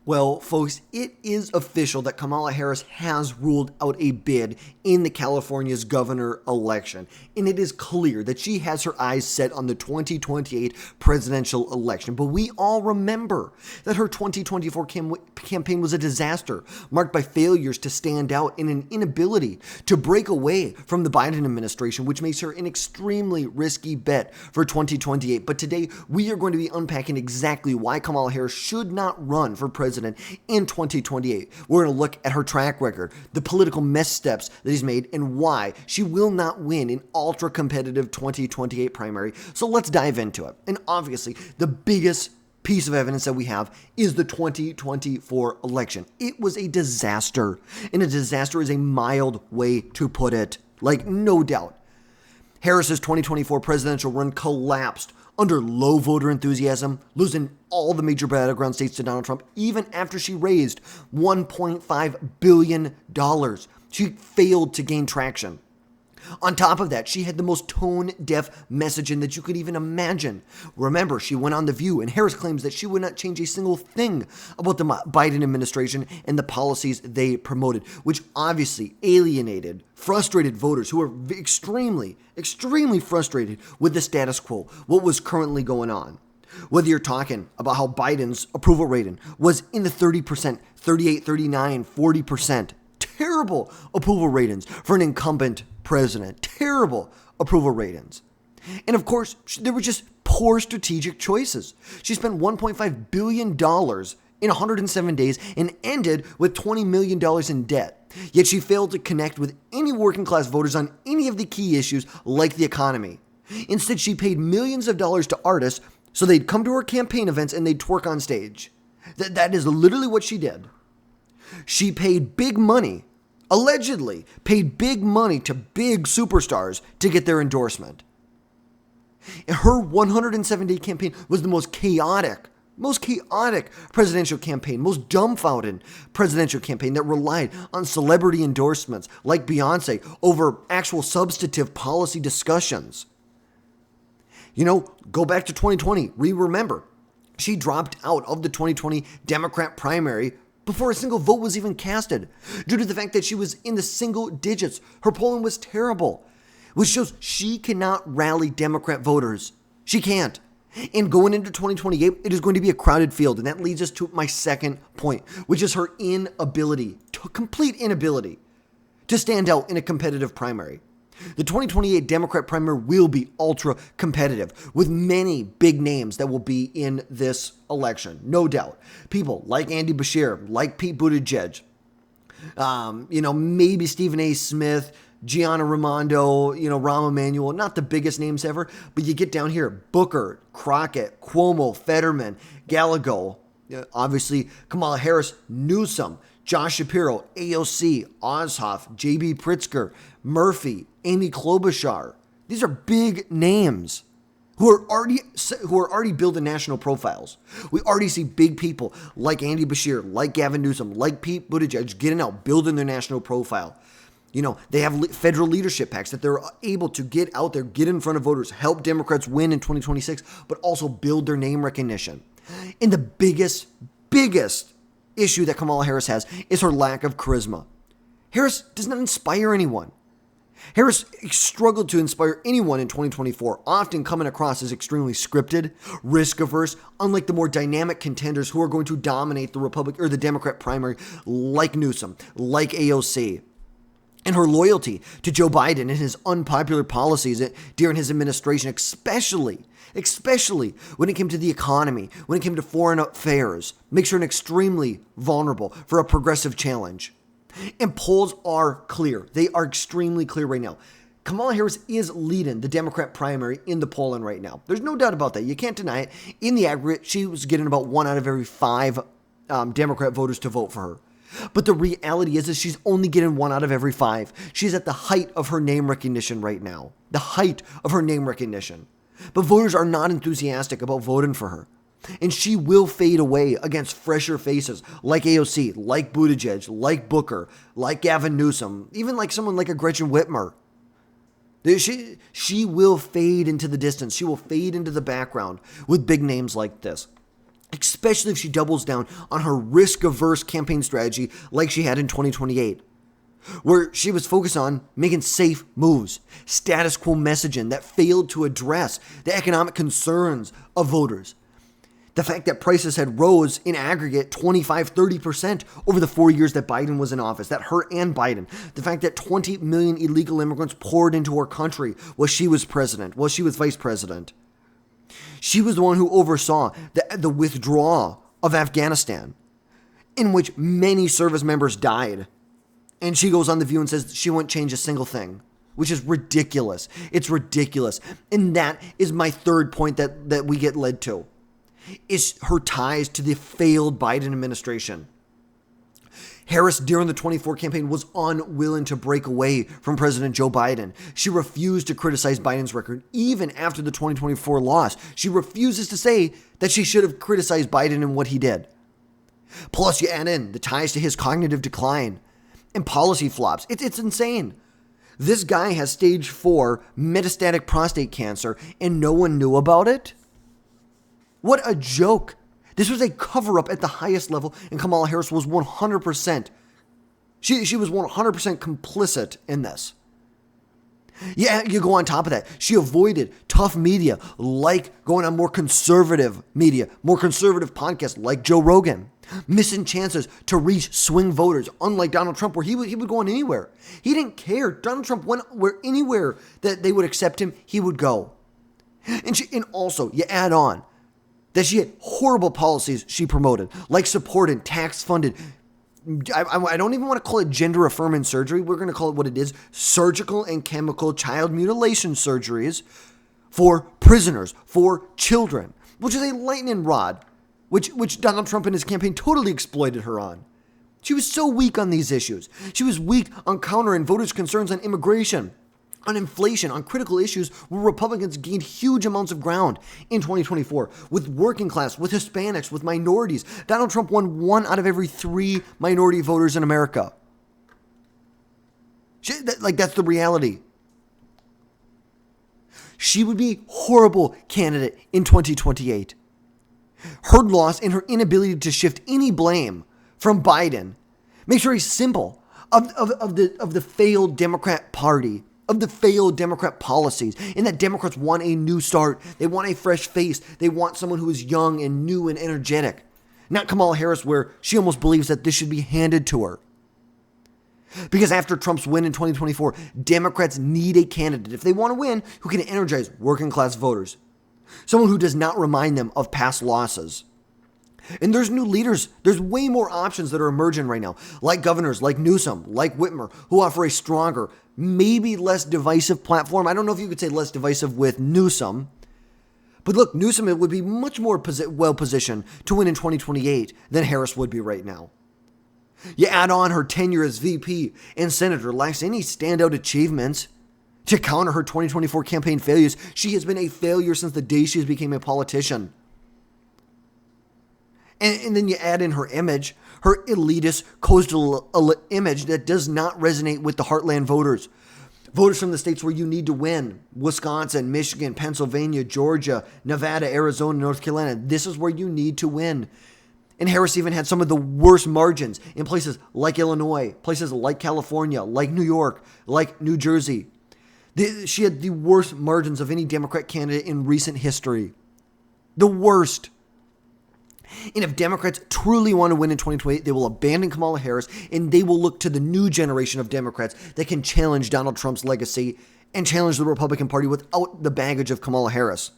Well, folks, it is official that Kamala Harris has ruled out a bid in the California's governor election, and it is clear that she has her eyes set on the 2028 presidential election. But we all remember that her 2024 campaign was a disaster, marked by failures to stand out and an inability to break away from the Biden administration, which makes her an extremely risky bet for 2028. But today, we are going to be unpacking exactly why Kamala Harris should not run for president in 2028. We're going to look at her track record, the political missteps that he's made, and why she will not win an ultra-competitive 2028 primary. So let's dive into it. And obviously, the biggest piece of evidence that we have is the 2024 election. It was a disaster, and a disaster is a mild way to put it. Like, no doubt. Harris's 2024 presidential run collapsed under low voter enthusiasm, losing all the major battleground states to Donald Trump, even after she raised $1.5 billion. She failed to gain traction. On top of that, she had the most tone-deaf messaging that you could even imagine. Remember, she went on The View, and Harris claims that she would not change a single thing about the Biden administration and the policies they promoted, which obviously alienated, frustrated voters who were extremely, extremely frustrated with the status quo, what was currently going on. Whether you're talking about how Biden's approval rating was in the 30%, 38, 39, 40%, terrible approval ratings for an incumbent president. Terrible approval ratings. And of course, there were just poor strategic choices. She spent $1.5 billion in 107 days and ended with $20 million in debt. Yet she failed to connect with any working class voters on any of the key issues like the economy. Instead, she paid millions of dollars to artists so they'd come to her campaign events and they'd twerk on stage. That is literally what she did. She paid big money, allegedly paid big money to big superstars to get their endorsement. Her 107-day campaign was the most chaotic presidential campaign, most dumbfounded presidential campaign that relied on celebrity endorsements like Beyonce over actual substantive policy discussions. Go back to 2020. We remember she dropped out of the 2020 Democrat primary before a single vote was even casted, due to the fact that she was in the single digits. Her polling was terrible, which shows she cannot rally Democrat voters. She can't. And going into 2028, it is going to be a crowded field, and that leads us to my second point, which is her complete inability to stand out in a competitive primary. The 2028 Democrat primary will be ultra competitive with many big names that will be in this election, no doubt. People like Andy Beshear, like Pete Buttigieg, maybe Stephen A. Smith, Gianna Raimondo, Rahm Emanuel, not the biggest names ever, but you get down here, Booker, Crockett, Cuomo, Fetterman, Gallego, obviously Kamala Harris, Newsom, Josh Shapiro, AOC, Ossoff, J.B. Pritzker, Murphy, Amy Klobuchar. These are big names who are already building national profiles. We already see big people like Andy Beshear, like Gavin Newsom, like Pete Buttigieg getting out, building their national profile. They have federal leadership PACs that they're able to get out there, get in front of voters, help Democrats win in 2026, but also build their name recognition. And the biggest issue that Kamala Harris has is her lack of charisma. Harris does not inspire anyone. Harris struggled to inspire anyone in 2024, often coming across as extremely scripted, risk-averse, unlike the more dynamic contenders who are going to dominate the Democrat primary, like Newsom, like AOC. And her loyalty to Joe Biden and his unpopular policies during his administration, especially when it came to the economy, when it came to foreign affairs, makes her extremely vulnerable for a progressive challenge. And polls are clear. They are extremely clear right now. Kamala Harris is leading the Democrat primary in the polling right now. There's no doubt about that. You can't deny it. In the aggregate, she was getting about 1 out of every 5 Democrat voters to vote for her. But the reality is she's only getting 1 out of every 5. She's at the height of her name recognition right now. The height of her name recognition. But voters are not enthusiastic about voting for her. And she will fade away against fresher faces like AOC, like Buttigieg, like Booker, like Gavin Newsom, even like someone like a Gretchen Whitmer. She will fade into the distance. She will fade into the background with big names like this. especially if she doubles down on her risk-averse campaign strategy like she had in 2028, where she was focused on making safe moves, status quo messaging that failed to address the economic concerns of voters. The fact that prices had rose in aggregate 25-30% over the 4 years that Biden was in office, that her and Biden. The fact that 20 million illegal immigrants poured into our country while she was president, while she was vice president. She was the one who oversaw the withdrawal of Afghanistan, in which many service members died. And she goes on The View and says she won't change a single thing, which is ridiculous. It's ridiculous. And that is my third point that we get led to, is her ties to the failed Biden administration. Harris, during the 24 campaign, was unwilling to break away from President Joe Biden. She refused to criticize Biden's record. Even after the 2024 loss, she refuses to say that she should have criticized Biden and what he did. Plus, you add in the ties to his cognitive decline and policy flops. It's insane. This guy has stage 4 metastatic prostate cancer and no one knew about it? What a joke. This was a cover-up at the highest level, and Kamala Harris was 100%. She was 100% complicit in this. Yeah, you go on top of that. She avoided tough media, like going on more conservative media, more conservative podcasts like Joe Rogan, missing chances to reach swing voters, unlike Donald Trump, where he would go on anywhere. He didn't care. Donald Trump went anywhere that they would accept him, he would go. And also, you add on that she had horrible policies she promoted, like supporting tax-funded, I don't even want to call it gender-affirming surgery. We're going to call it what it is, surgical and chemical child mutilation surgeries for prisoners, for children, which is a lightning rod, which Donald Trump and his campaign totally exploited her on. She was so weak on these issues. She was weak on countering voters' concerns on immigration, on inflation, on critical issues where Republicans gained huge amounts of ground in 2024 with working class, with Hispanics, with minorities. Donald Trump won 1 out of every 3 minority voters in America. That's the reality. She would be a horrible candidate in 2028. Her loss and her inability to shift any blame from Biden makes her a symbol of the failed Democrat Party, of the failed Democrat policies, and that Democrats want a new start. They want a fresh face. They want someone who is young and new and energetic. Not Kamala Harris, where she almost believes that this should be handed to her. Because after Trump's win in 2024, Democrats need a candidate, if they want to win, who can energize working class voters. Someone who does not remind them of past losses. And there's new leaders. There's way more options that are emerging right now, like governors, like Newsom, like Whitmer, who offer a stronger, maybe less divisive platform. I don't know if you could say less divisive with Newsom. But look, Newsom would be much more well-positioned to win in 2028 than Harris would be right now. You add on her tenure as VP and senator lacks any standout achievements. To counter her 2024 campaign failures, she has been a failure since the day she became a politician. And then you add in her image, her elitist coastal image that does not resonate with the heartland voters. Voters from the states where you need to win. Wisconsin, Michigan, Pennsylvania, Georgia, Nevada, Arizona, North Carolina. This is where you need to win. And Harris even had some of the worst margins in places like Illinois, places like California, like New York, like New Jersey. She had the worst margins of any Democrat candidate in recent history. The worst. And if Democrats truly want to win in 2028, they will abandon Kamala Harris and they will look to the new generation of Democrats that can challenge Donald Trump's legacy and challenge the Republican Party without the baggage of Kamala Harris.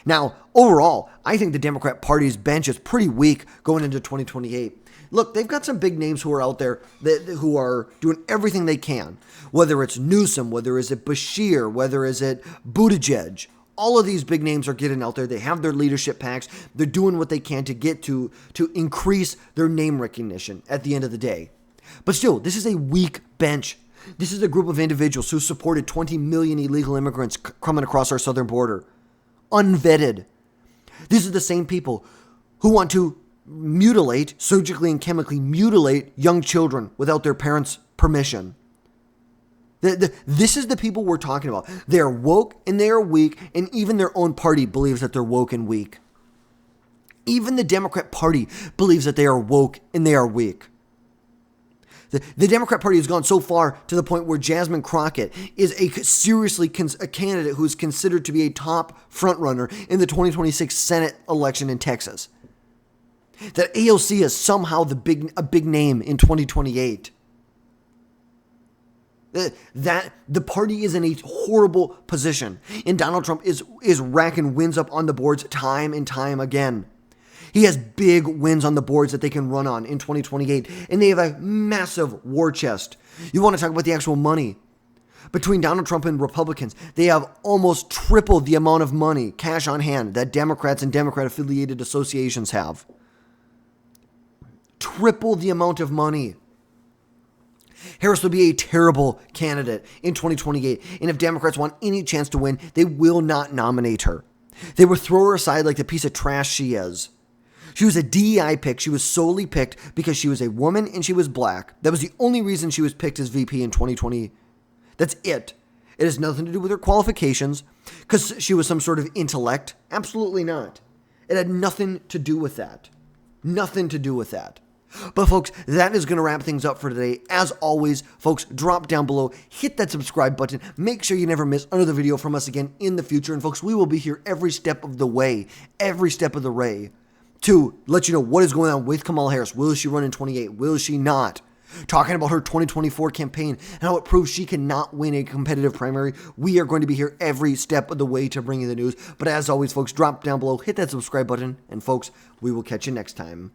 Now, overall, I think the Democrat Party's bench is pretty weak going into 2028. Look, they've got some big names who are out there who are doing everything they can, whether it's Newsom, whether it's Bashir, whether it's Buttigieg. All of these big names are getting out there. They have their leadership packs. They're doing what they can to get to increase their name recognition at the end of the day. But still, this is a weak bench. This is a group of individuals who supported 20 million illegal immigrants coming across our southern border, unvetted. These are the same people who want to mutilate, surgically and chemically mutilate young children without their parents' permission. This is the people we're talking about. They are woke and they are weak, and even their own party believes that they're woke and weak. Even the Democrat Party believes that they are woke and they are weak. The Democrat Party has gone so far to the point where Jasmine Crockett is a candidate who is considered to be a top frontrunner in the 2026 Senate election in Texas. That AOC is somehow a big name in 2028. That the party is in a horrible position, and Donald Trump is racking wins up on the boards time and time again. He has big wins on the boards that they can run on in 2028, and they have a massive war chest. You want to talk about the actual money? Between Donald Trump and Republicans, they have almost triple the amount of money, cash on hand, that Democrats and Democrat-affiliated associations have. Triple the amount of money. Harris will be a terrible candidate in 2028, and if Democrats want any chance to win, they will not nominate her. They will throw her aside like the piece of trash she is. She was a DEI pick. She was solely picked because she was a woman and she was black. That was the only reason she was picked as VP in 2020. That's it. It has nothing to do with her qualifications because she was some sort of intellect. Absolutely not. It had nothing to do with that. Nothing to do with that. But folks, that is going to wrap things up for today. As always, folks, drop down below, hit that subscribe button, make sure you never miss another video from us again in the future. And folks, we will be here every step of the way, to let you know what is going on with Kamala Harris. Will she run in 28? Will she not? Talking about her 2024 campaign and how it proves she cannot win a competitive primary. We are going to be here every step of the way to bring you the news. But as always, folks, drop down below, hit that subscribe button, and folks, we will catch you next time.